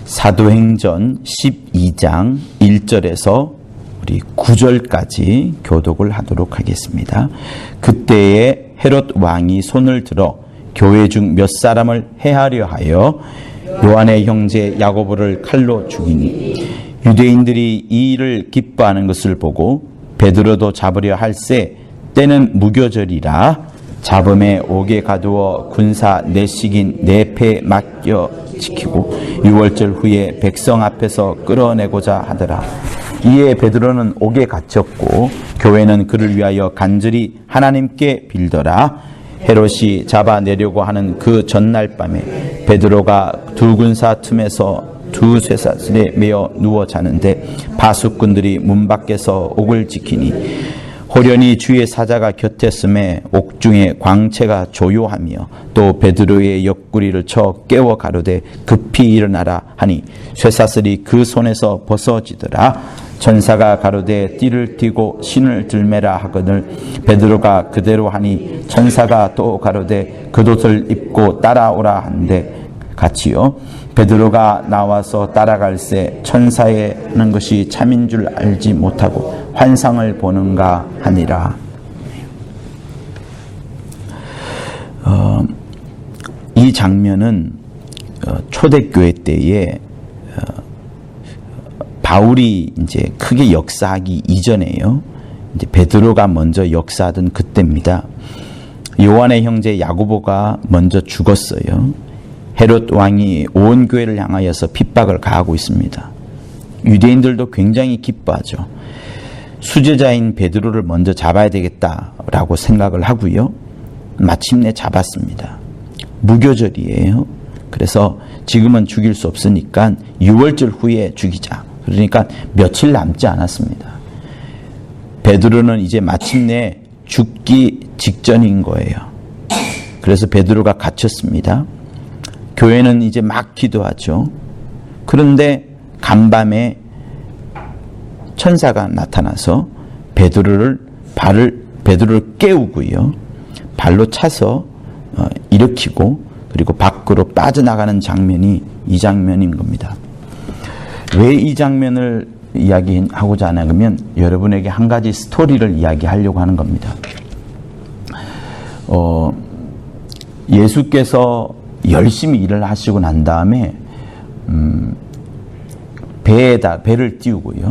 사도행전 12장 1절에서 우리 9절까지 교독을 하도록 하겠습니다. 그때에 헤롯 왕이 손을 들어 교회 중 몇 사람을 해하려 하여 요한의 형제 야고보를 칼로 죽이니 유대인들이 이 일을 기뻐하는 것을 보고 베드로도 잡으려 할세 때는 무교절이라 잡음에 옥에 가두어 군사 내식인 내패에 맡겨 지키고 6월절 후에 백성 앞에서 끌어내고자 하더라. 이에 베드로는 옥에 갇혔고 교회는 그를 위하여 간절히 하나님께 빌더라. 헤롯이 잡아내려고 하는 그 전날 밤에 베드로가 두 군사 틈에서 두 쇠사슬에 매어 누워 자는데 바숫꾼들이 문 밖에서 옥을 지키니 호련히 주의 사자가 곁에 있음에 옥중에 광채가 조요하며 또 베드로의 옆구리를 쳐 깨워 가로되 급히 일어나라 하니 쇠사슬이 그 손에서 벗어지더라. 천사가 가로되 띠를 띠고 신을 들매라 하거늘 베드로가 그대로 하니 천사가 또 가로되 겉옷을 입고 따라오라 한데 같이요. 베드로가 나와서 따라갈새 천사의 하는 것이 참인 줄 알지 못하고 환상을 보는가 하니라. 이 장면은 초대교회 때에 바울이 이제 크게 역사하기 이전에요. 이제 베드로가 먼저 역사하던 그때입니다. 요한의 형제 야고보가 먼저 죽었어요. 헤롯 왕이 온 교회를 향하여서 핍박을 가하고 있습니다. 유대인들도 굉장히 기뻐하죠. 수제자인 베드로를 먼저 잡아야 되겠다라고 생각을 하고요. 마침내 잡았습니다. 무교절이에요. 그래서 지금은 죽일 수 없으니까 6월절 후에 죽이자. 그러니까 며칠 남지 않았습니다. 베드로는 이제 마침내 죽기 직전인 거예요. 그래서 베드로가 갇혔습니다. 교회는 이제 막 기도하죠. 그런데 간밤에 천사가 나타나서 베드로를 깨우고요. 발로 차서 일으키고 그리고 밖으로 빠져나가는 장면이 이 장면인 겁니다. 왜 이 장면을 이야기하고자 하냐면 여러분에게 한 가지 스토리를 이야기하려고 하는 겁니다. 예수께서 열심히 일을 하시고 난 다음에 배를 띄우고요.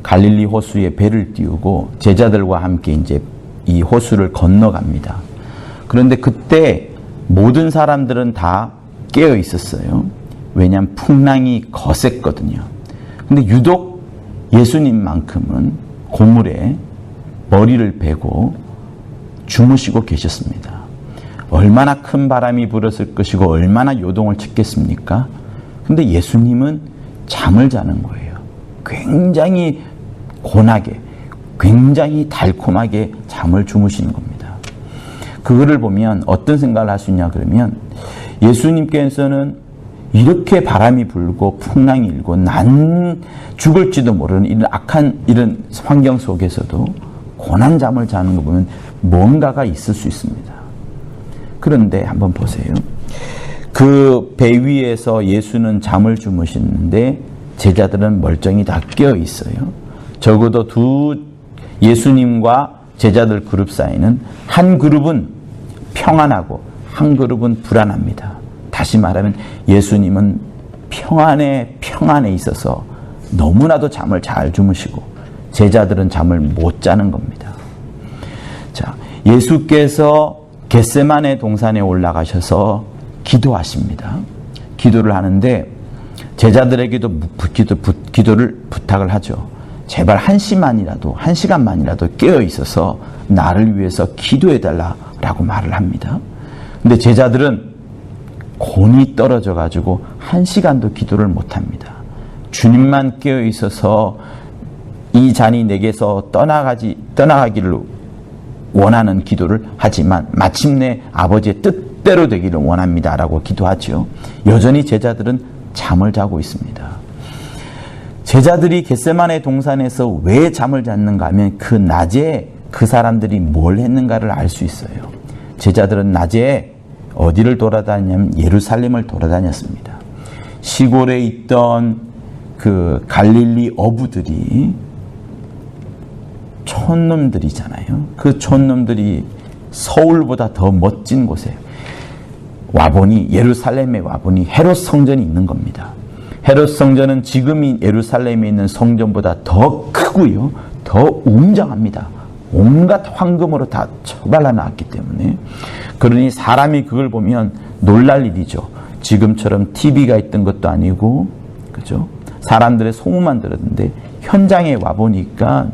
갈릴리 호수에 배를 띄우고 제자들과 함께 이제 이 호수를 건너갑니다. 그런데 그때 모든 사람들은 다 깨어 있었어요. 왜냐하면 풍랑이 거셌거든요. 근데 유독 예수님만큼은 고물에 머리를 베고 주무시고 계셨습니다. 얼마나 큰 바람이 불었을 것이고 얼마나 요동을 쳤겠습니까? 근데 예수님은 잠을 자는 거예요. 굉장히 곤하게, 굉장히 달콤하게 잠을 주무시는 겁니다. 그거를 보면 어떤 생각을 할 수 있냐 그러면 예수님께서는 이렇게 바람이 불고 풍랑이 일고 난 죽을지도 모르는 이런 악한 이런 환경 속에서도 고난 잠을 자는 거 보면 뭔가가 있을 수 있습니다. 그런데 한번 보세요. 그 배 위에서 예수는 잠을 주무시는데 제자들은 멀쩡히 다 깨어 있어요. 적어도 예수님과 제자들 그룹 사이는 한 그룹은 평안하고 한 그룹은 불안합니다. 다시 말하면 예수님은 평안에 있어서 너무나도 잠을 잘 주무시고 제자들은 잠을 못 자는 겁니다. 자, 예수께서 겟세마네 동산에 올라가셔서 기도하십니다. 기도를 하는데 제자들에게도 기도를 부탁을 하죠. 제발 한 시간만이라도 깨어 있어서 나를 위해서 기도해달라라고 말을 합니다. 근데 제자들은 곤이 떨어져 가지고 한 시간도 기도를 못합니다. 주님만 깨어 있어서 이 잔이 내게서 떠나가기를 원하는 기도를 하지만 마침내 아버지의 뜻대로 되기를 원합니다라고 기도하죠. 여전히 제자들은 잠을 자고 있습니다. 제자들이 겟세마네 동산에서 왜 잠을 잤는가 하면 그 낮에 그 사람들이 뭘 했는가를 알 수 있어요. 제자들은 낮에 어디를 돌아다녔냐면 예루살렘을 돌아다녔습니다. 시골에 있던 그 갈릴리 어부들이 촌놈들이잖아요. 그 촌놈들이 서울보다 더 멋진 곳에 와보니, 예루살렘에 와보니 헤롯 성전이 있는 겁니다. 헤롯 성전은 지금 예루살렘에 있는 성전보다 더 크고요, 더 웅장합니다. 온갖 황금으로 다 처발라 놨기 때문에. 그러니 사람이 그걸 보면 놀랄 일이죠. 지금처럼 TV가 있던 것도 아니고, 그죠? 사람들의 소문만 들었는데 현장에 와보니까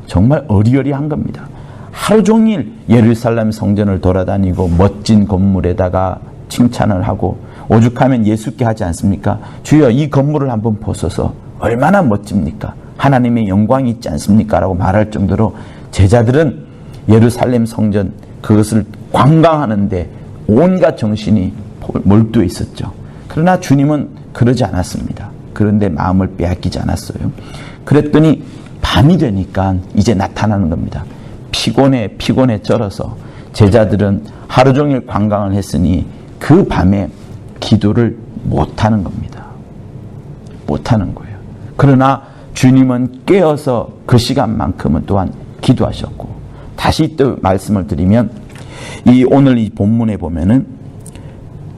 정말 어리어리한 겁니다. 하루 종일 예루살렘 성전을 돌아다니고 멋진 건물에다가 칭찬을 하고, 오죽하면 예수께 하지 않습니까? 주여, 이 건물을 한번 보소서. 얼마나 멋집니까? 하나님의 영광이 있지 않습니까? 라고 말할 정도로 제자들은 예루살렘 성전 그것을 관광하는데 온갖 정신이 몰두해 있었죠. 그러나 주님은 그러지 않았습니다. 그런데 마음을 빼앗기지 않았어요. 그랬더니 밤이 되니까 이제 나타나는 겁니다. 피곤에 쩔어서 제자들은 하루 종일 관광을 했으니 그 밤에 기도를 못하는 겁니다. 못하는 거예요. 그러나 주님은 깨어서 그 시간만큼은 또한 기도하셨고, 다시 또 말씀을 드리면 오늘 이 본문에 보면은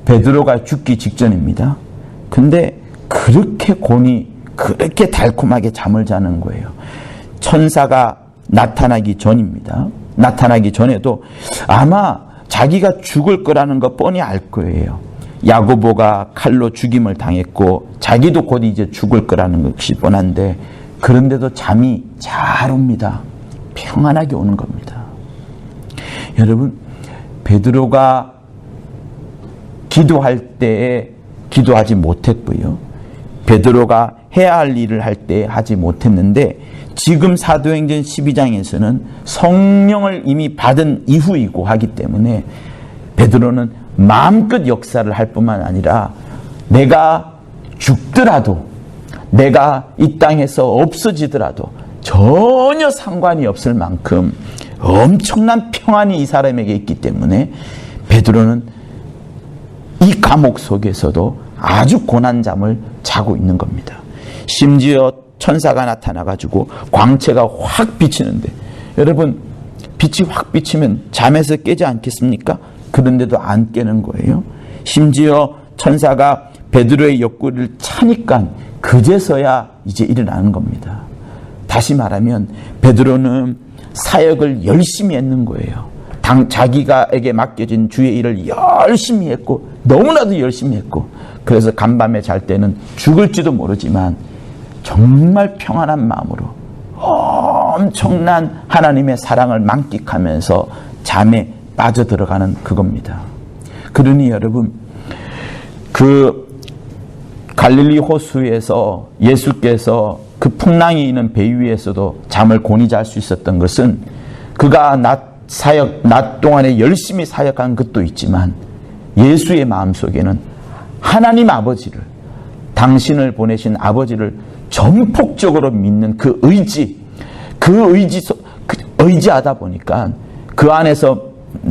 베드로가 죽기 직전입니다. 근데 그렇게 그렇게 달콤하게 잠을 자는 거예요. 천사가 나타나기 전입니다. 나타나기 전에도 아마 자기가 죽을 거라는 거 뻔히 알 거예요. 야고보가 칼로 죽임을 당했고 자기도 곧 이제 죽을 거라는 것이 뻔한데, 그런데도 잠이 잘 옵니다. 평안하게 오는 겁니다. 여러분, 베드로가 기도할 때에 기도하지 못했고요, 베드로가 해야 할 일을 할 때 하지 못했는데, 지금 사도행전 12장에서는 성령을 이미 받은 이후이고 하기 때문에 베드로는 마음껏 역사를 할 뿐만 아니라 내가 죽더라도, 내가 이 땅에서 없어지더라도 전혀 상관이 없을 만큼 엄청난 평안이 이 사람에게 있기 때문에 베드로는 이 감옥 속에서도 아주 고난잠을 자고 있는 겁니다. 심지어 천사가 나타나가지고 광채가 확 비치는데, 여러분, 빛이 확 비치면 잠에서 깨지 않겠습니까? 그런데도 안 깨는 거예요. 심지어 천사가 베드로의 옆구리를 차니까 그제서야 이제 일어나는 겁니다. 다시 말하면 베드로는 사역을 열심히 했는 거예요. 자기가에게 맡겨진 주의 일을 열심히 했고, 너무나도 열심히 했고, 그래서 간밤에 잘 때는 죽을지도 모르지만 정말 평안한 마음으로 엄청난 하나님의 사랑을 만끽하면서 잠에 빠져들어가는 그겁니다. 그러니 여러분, 그 갈릴리 호수에서 예수께서 그 풍랑이 있는 배 위에서도 잠을 곤히 잘 수 있었던 것은 그가 낮 동안에 열심히 사역한 것도 있지만 예수의 마음속에는 하나님 아버지를, 당신을 보내신 아버지를 전폭적으로 믿는 그 의지하다 보니까 그 안에서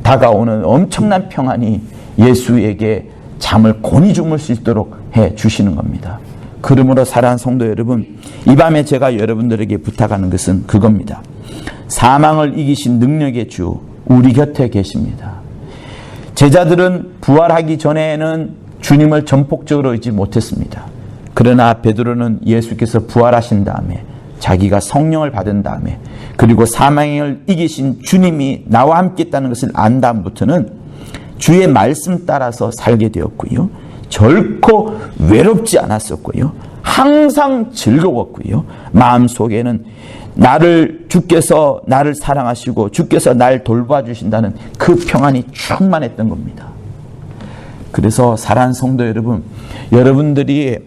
다가오는 엄청난 평안이 예수에게 잠을 곤히 주물 수 있도록 해 주시는 겁니다. 그러므로 사랑하는 성도 여러분, 이 밤에 제가 여러분들에게 부탁하는 것은 그겁니다. 사망을 이기신 능력의 주, 우리 곁에 계십니다. 제자들은 부활하기 전에는 주님을 전폭적으로 의지 못했습니다. 그러나 베드로는 예수께서 부활하신 다음에, 자기가 성령을 받은 다음에, 그리고 사망을 이기신 주님이 나와 함께 있다는 것을 안 다음부터는 주의 말씀 따라서 살게 되었고요, 결코 외롭지 않았었고요, 항상 즐거웠고요, 마음속에는 주께서 나를 사랑하시고 주께서 날 돌봐주신다는 그 평안이 충만했던 겁니다. 그래서 사랑하는 성도 여러분, 여러분들이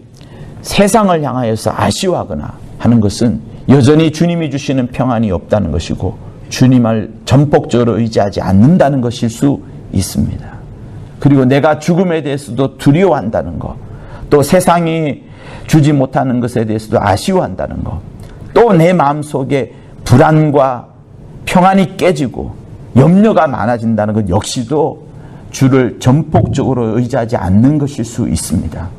세상을 향하여서 아쉬워하거나 하는 것은 여전히 주님이 주시는 평안이 없다는 것이고 주님을 전폭적으로 의지하지 않는다는 것일 수 있습니다. 그리고 내가 죽음에 대해서도 두려워한다는 것, 또 세상이 주지 못하는 것에 대해서도 아쉬워한다는 것, 또 내 마음속에 불안과 평안이 깨지고 염려가 많아진다는 것 역시도 주를 전폭적으로 의지하지 않는 것일 수 있습니다.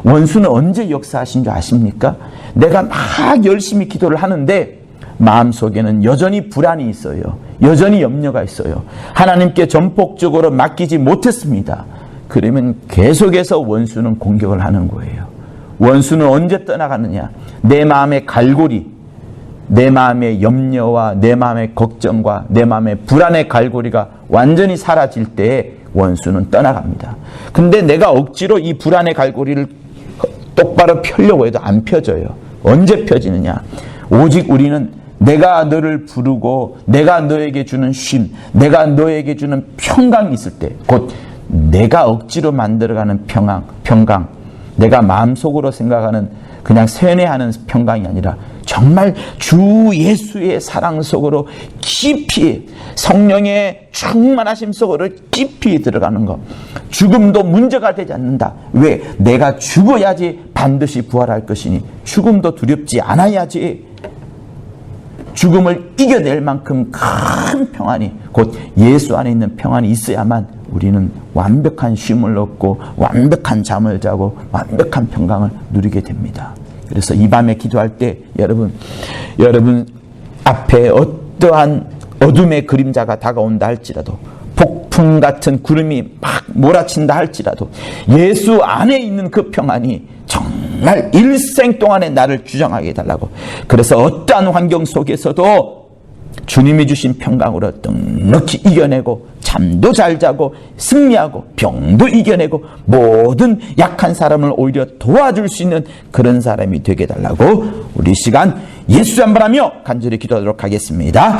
원수는 언제 역사하신 줄 아십니까? 내가 막 열심히 기도를 하는데 마음속에는 여전히 불안이 있어요. 여전히 염려가 있어요. 하나님께 전폭적으로 맡기지 못했습니다. 그러면 계속해서 원수는 공격을 하는 거예요. 원수는 언제 떠나가느냐? 내 마음의 갈고리, 내 마음의 염려와 내 마음의 걱정과 내 마음의 불안의 갈고리가 완전히 사라질 때에 원수는 떠나갑니다. 근데 내가 억지로 이 불안의 갈고리를 똑바로 펴려고 해도 안 펴져요. 언제 펴지느냐? 오직 우리는 내가 너를 부르고 내가 너에게 주는 쉼, 내가 너에게 주는 평강이 있을 때, 곧 내가 억지로 만들어가는 평강, 내가 마음속으로 생각하는 그냥 세뇌하는 평강이 아니라 정말 주 예수의 사랑 속으로 깊이, 성령의 충만하심 속으로 깊이 들어가는 것. 죽음도 문제가 되지 않는다. 왜? 내가 죽어야지 반드시 부활할 것이니 죽음도 두렵지 않아야지. 죽음을 이겨낼 만큼 큰 평안이, 곧 예수 안에 있는 평안이 있어야만 우리는 완벽한 쉼을 얻고 완벽한 잠을 자고 완벽한 평강을 누리게 됩니다. 그래서 이 밤에 기도할 때 여러분 앞에 어떠한 어둠의 그림자가 다가온다 할지라도, 폭풍 같은 구름이 막 몰아친다 할지라도 예수 안에 있는 그 평안이 정말 일생 동안에 나를 주장하게 해달라고. 그래서 어떠한 환경 속에서도 주님이 주신 평강으로 넉넉히 이겨내고 잠도 잘 자고 승리하고 병도 이겨내고 모든 약한 사람을 오히려 도와줄 수 있는 그런 사람이 되게 해달라고 우리 시간 예수 한번 하며 간절히 기도하도록 하겠습니다.